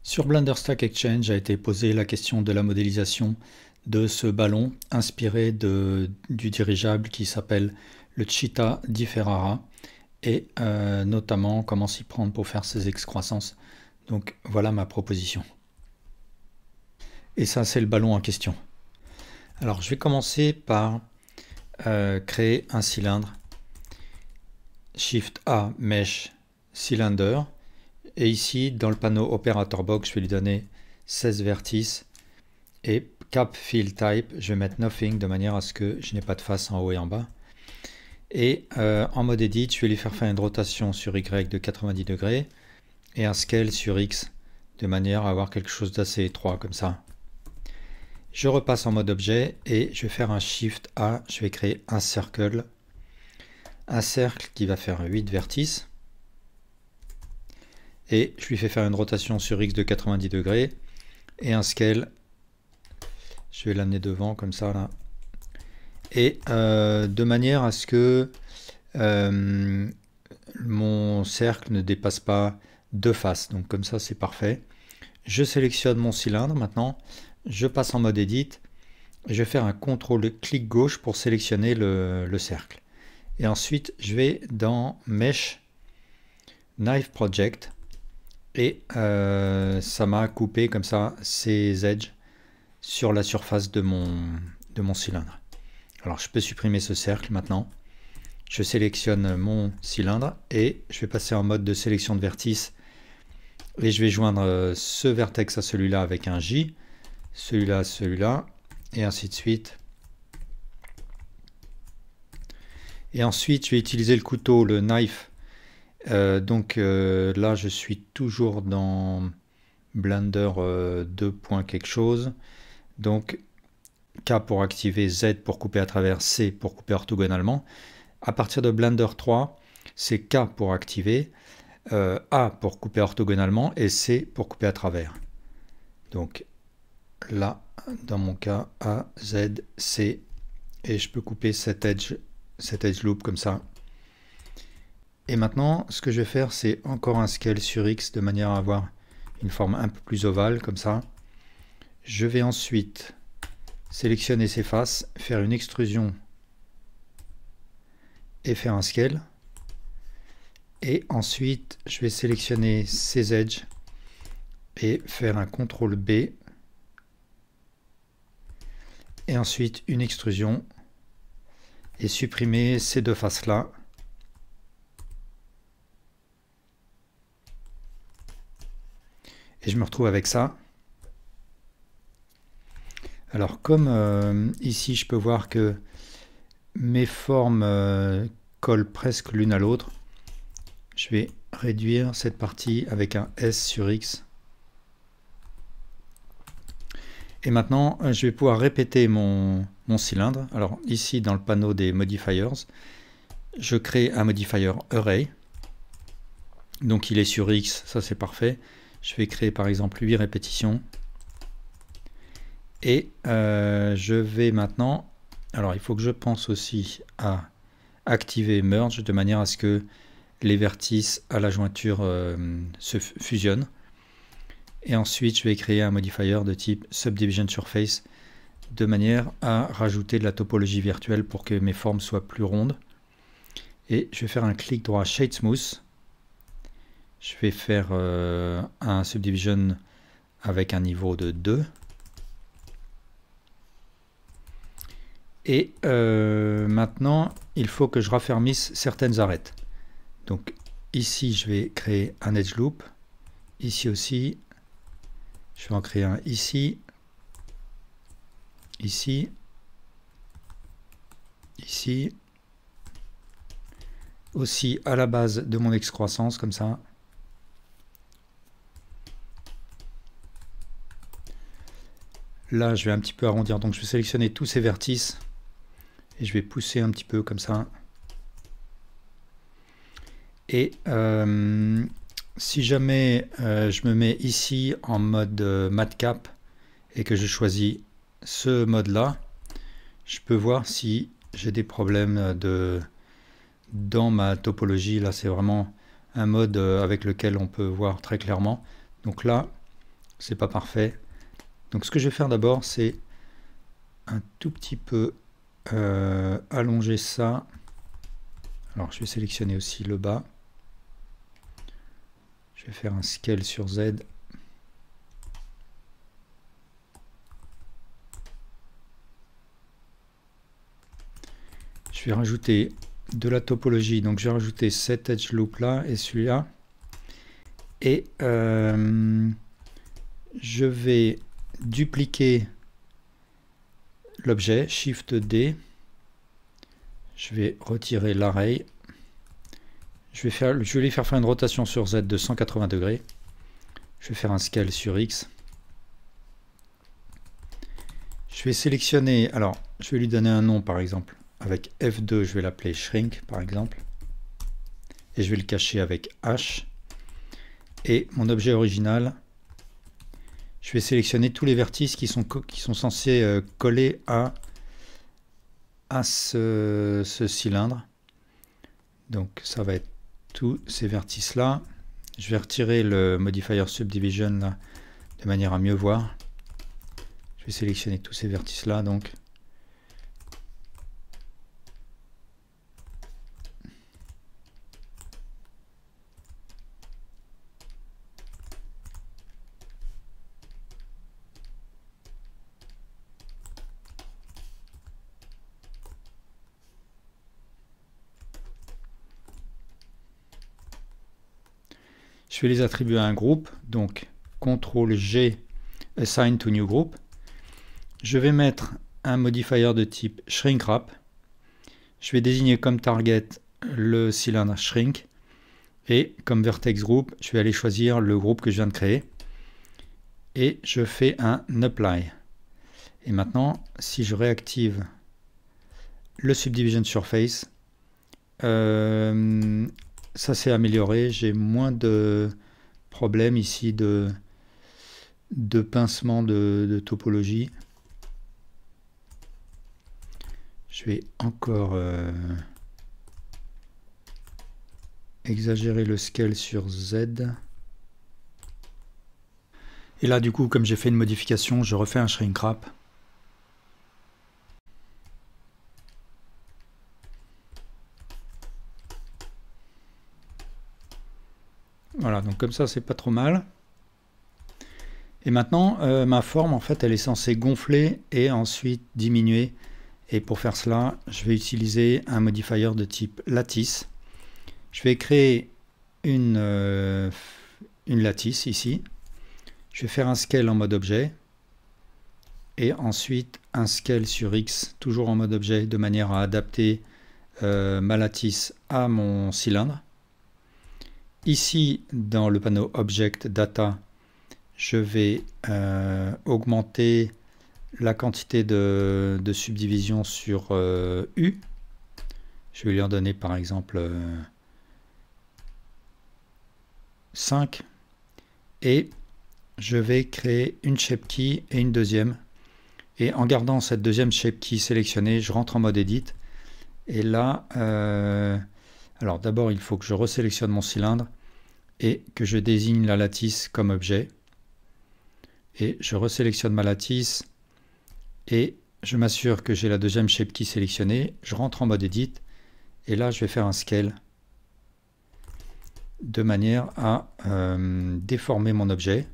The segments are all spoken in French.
Sur Blender Stack Exchange a été posée la question de la modélisation de ce ballon inspiré du dirigeable qui s'appelle le Cheetah di Ferrara et notamment comment s'y prendre pour faire ses excroissances. Donc voilà ma proposition. Et ça c'est le ballon en question. Alors je vais commencer par créer un cylindre. Shift A, Mesh, Cylinder. Et ici, dans le panneau Operator Box, je vais lui donner 16 vertices. Et Cap Fill Type, je vais mettre Nothing de manière à ce que je n'ai pas de face en haut et en bas. Et en mode Edit, je vais lui faire une rotation sur Y de 90 degrés et un Scale sur X de manière à avoir quelque chose d'assez étroit comme ça. Je repasse en mode Objet et je vais faire un Shift A, je vais créer un cercle qui va faire 8 vertices. Et je lui fais faire une rotation sur X de 90 degrés et un scale. Je vais l'amener devant comme ça là. Et de manière à ce que mon cercle ne dépasse pas deux faces. Donc comme ça c'est parfait. Je sélectionne mon cylindre maintenant. Je passe en mode Edit. Je vais faire un CTRL clic gauche pour sélectionner le cercle. Et ensuite je vais dans Mesh, Knife Project. Et ça m'a coupé comme ça ces edges sur la surface de mon cylindre. Alors je peux supprimer ce cercle maintenant. Je sélectionne mon cylindre et je vais passer en mode de sélection de vertices. Et je vais joindre ce vertex à celui-là avec un J, celui-là à celui-là, et ainsi de suite. Et ensuite je vais utiliser le couteau, le knife. Là je suis toujours dans Blender 2. quelque chose, donc K pour activer, Z pour couper à travers, C pour couper orthogonalement. À partir de Blender 3 c'est K pour activer, A pour couper orthogonalement et C pour couper à travers. Donc là dans mon cas A, Z, C, et je peux couper cet edge loop comme ça. Et maintenant, ce que je vais faire, c'est encore un scale sur X de manière à avoir une forme un peu plus ovale, comme ça. Je vais ensuite sélectionner ces faces, faire une extrusion et faire un scale. Et ensuite, je vais sélectionner ces edges et faire un CTRL B. Et ensuite, une extrusion et supprimer ces deux faces-là. Et je me retrouve avec ça. Alors comme ici je peux voir que mes formes collent presque l'une à l'autre, je vais réduire cette partie avec un S sur X. Et maintenant je vais pouvoir répéter mon cylindre. Alors ici dans le panneau des modifiers, je crée un modifier Array. Donc il est sur X, ça c'est parfait. Je vais créer par exemple 8 répétitions. Et je vais maintenant... Alors il faut que je pense aussi à activer Merge de manière à ce que les vertices à la jointure se fusionnent. Et ensuite je vais créer un modifier de type Subdivision Surface de manière à rajouter de la topologie virtuelle pour que mes formes soient plus rondes. Et je vais faire un clic droit Shade Smooth. Je vais faire un subdivision avec un niveau de 2. Et maintenant, il faut que je raffermisse certaines arêtes. Donc ici, je vais créer un edge loop. Ici aussi, je vais en créer un ici, ici, ici, aussi à la base de mon excroissance, comme ça. Là, je vais un petit peu arrondir, donc je vais sélectionner tous ces vertices et je vais pousser un petit peu comme ça. Et si jamais je me mets ici en mode Madcap et que je choisis ce mode-là, je peux voir si j'ai des problèmes dans ma topologie. Là, c'est vraiment un mode avec lequel on peut voir très clairement. Donc là, c'est pas parfait. Donc ce que je vais faire d'abord, c'est un tout petit peu allonger ça. Alors je vais sélectionner aussi le bas. Je vais faire un scale sur Z. Je vais rajouter de la topologie. Donc je vais rajouter cet edge loop là et celui-là. Et je vais dupliquer l'objet, Shift D. Je vais retirer l'array. Je vais lui faire une rotation sur Z de 180 degrés. Je vais faire un scale sur X. Je vais sélectionner, alors je vais lui donner un nom par exemple. Avec F2, je vais l'appeler shrink par exemple. Et je vais le cacher avec H. Et mon objet original, je vais sélectionner tous les vertices qui sont censés coller à ce cylindre. Donc ça va être tous ces vertices là. Je vais retirer le modifier subdivision là, de manière à mieux voir. Je vais sélectionner tous ces vertices là donc. Je vais les attribuer à un groupe, donc CTRL G, Assign to New Group. Je vais mettre un modifier de type Shrink Wrap. Je vais désigner comme target le cylindre Shrink. Et comme Vertex Group, je vais aller choisir le groupe que je viens de créer. Et je fais un Apply. Et maintenant, si je réactive le Subdivision Surface, ça s'est amélioré, j'ai moins de problèmes ici de pincement de topologie. Je vais encore exagérer le scale sur Z. Et là du coup, comme j'ai fait une modification, je refais un shrink wrap. Voilà, donc comme ça, c'est pas trop mal. Et maintenant, ma forme, en fait, elle est censée gonfler et ensuite diminuer. Et pour faire cela, je vais utiliser un modifier de type lattice. Je vais créer une lattice ici. Je vais faire un scale en mode objet. Et ensuite, un scale sur X, toujours en mode objet, de manière à adapter ma lattice à mon cylindre. Ici, dans le panneau Object Data, je vais augmenter la quantité de subdivision sur U. Je vais lui en donner par exemple 5. Et je vais créer une shape key et une deuxième. Et en gardant cette deuxième shape key sélectionnée, je rentre en mode Edit. Et là, alors d'abord, il faut que je resélectionne mon cylindre et que je désigne la lattice comme objet. Et je resélectionne ma lattice et je m'assure que j'ai la deuxième shape key sélectionnée. Je rentre en mode Edit et là, je vais faire un scale de manière à déformer mon objet.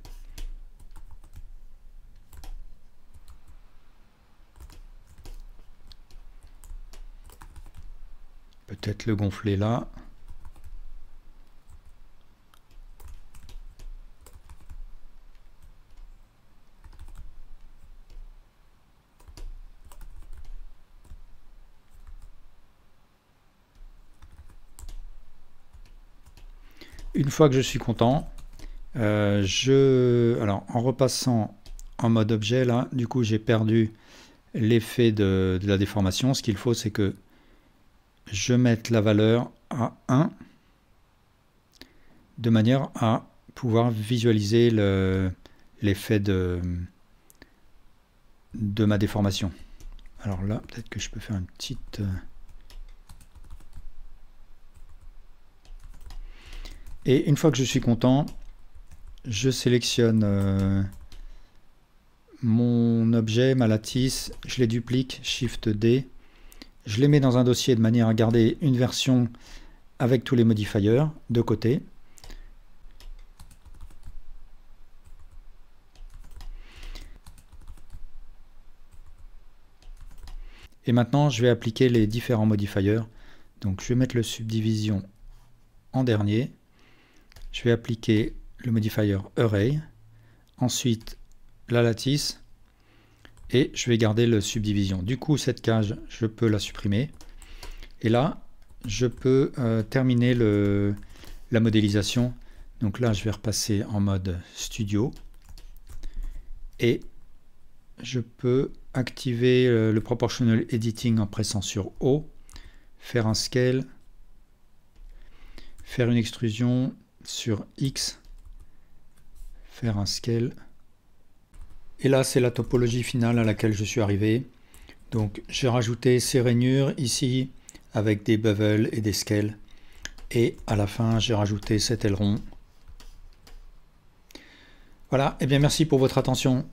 Peut-être le gonfler là. Une fois que je suis content, alors en repassant en mode objet là, du coup j'ai perdu l'effet de la déformation. Ce qu'il faut, c'est que je mette la valeur à 1 de manière à pouvoir visualiser l'effet de ma déformation. Alors là, peut-être que je peux faire une petite... Et une fois que je suis content, je sélectionne mon objet, ma lattice, je les duplique, Shift D, je les mets dans un dossier de manière à garder une version avec tous les modifiers de côté. Et maintenant, je vais appliquer les différents modifiers. Donc, je vais mettre le subdivision en dernier. Je vais appliquer le modifier Array. Ensuite, la lattice. Et je vais garder le subdivision. Du coup, cette case, je peux la supprimer. Et là, je peux terminer la modélisation. Donc là, je vais repasser en mode studio. Et je peux activer le proportional editing en pressant sur O, faire un scale, faire une extrusion sur X, faire un scale. Et là, c'est la topologie finale à laquelle je suis arrivé. Donc, j'ai rajouté ces rainures ici avec des bevels et des scales. Et à la fin, j'ai rajouté cet aileron. Voilà, et bien merci pour votre attention.